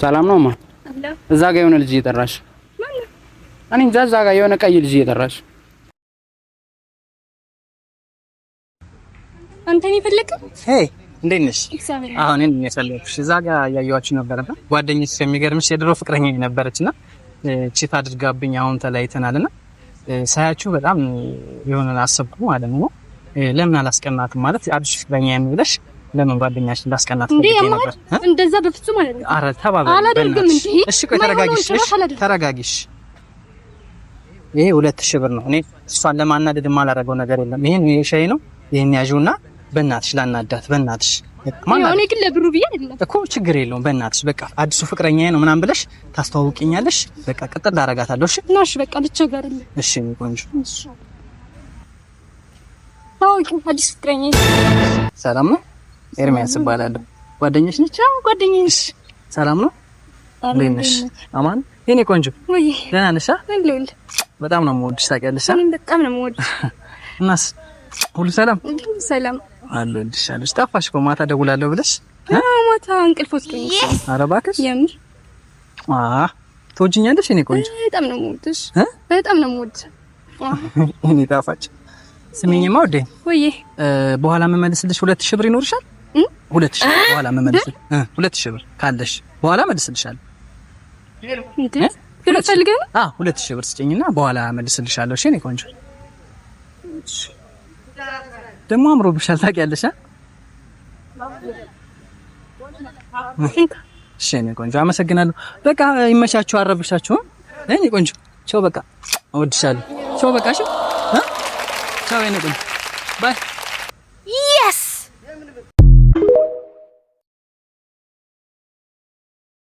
ሰላም ነው ማ እዛ ጋር የሆነ ልጅ እየጠራሽ እኔ እዛ ጋር የሆነ ቀይ ልጅ እየጠራሽ አንተን ይፈልጋል ሄይ እንዴት ነሽ አሁን እኔ የሰለፍሽ እዛ ጋር ያያያችሁ ነበርና ጓደኛዬ የሚገርምሽ የድሮ ፍቅረኛዬ ነበረችና ቺት አድርጋብኝ አሁን ተለያይተናልና ሳያችሁ በጣም የሆነ አሰብኩ ማለት ነው ለምን አላስቀናትም ማለት አዲስ ፍቅረኛዬ ነው ብለሽ ለምን ጓደኛሽ እንዳስቀናት ፈልጌ ነበር እንደዛ በፍጹም ማለት ነው አረ ተባባሪ አላደርግም እንጂ እሺ ቆይ ተረጋጊሽ ይሄ 2000 ብር ነው እኔ እሷን ለማናደድ ማላረገው ነገር የለም ይሄን የሻይ ነው ይሄን ያዡና በእናትሽ ላናዳት በእናትሽ ማለት እኔ ግን ለብሩ ብዬ አይደለም እኮ ችግር የለውም በእናትሽ በቃ አዲሱ ፍቅረኛዬ ነው ምናምን ብለሽ ታስተዋውቂኛለሽ በቃ ቅጥል ላረጋታለሁ እሺ ናሽ በቃ ልቸገርልኝ እሺ ቆንጆ እሺ ታውቂ አዲስ ፍቅረኛዬ ሰላም ነው ኤርሚያስ እባላለሁ ጓደኛሽ ነች አዎ ጓደኛዬ ነሽ ሰላም ነው እንዴት ነሽ አማን የኔ ቆንጆ ወይ ደህና ነሽ አይደል በጣም ነው የምወድሽ ታውቂያለሽ እኔም በጣም ነው የምወድሽ እናስ ሁሉ ሰላም ሰላም አለልሽ ጠፋሽ እኮ ማታ ደውላለሁ ብለሽ ማታ እንቅልፍ ወስዶኝ ኧረ እባክሽ የምር ትወጂኛለሽ የኔ ቆንጆ በጣም ነው የምወድሽ በጣም ነው የምወድሽ እኔ ጣፋጭ ስሚኝማ ወዴ ወይ በኋላ መመልስልሽ 2000 ብር ይኖርሻል 2000 በኋላ መመልስልሽ 2000 ብር ካለሽ በኋላ መልስልሻለሁ እንዴ ስለፈልገኝ 2000 ብር ስጪኝና በኋላ መልስልሻለሁ እሺ እኔ ቆንጆ ደሞ አምሮብሻል ታውቂያለሽ እሺ እኔ ቆንጆ አመሰግናለሁ በቃ ይመቻችሁ አረብሻችሁ እኔ ቆንጆ ቻው በቃ እወድሻለሁ ቻው በቃ እሺ ቻው የኔ ቆንጆ ባይ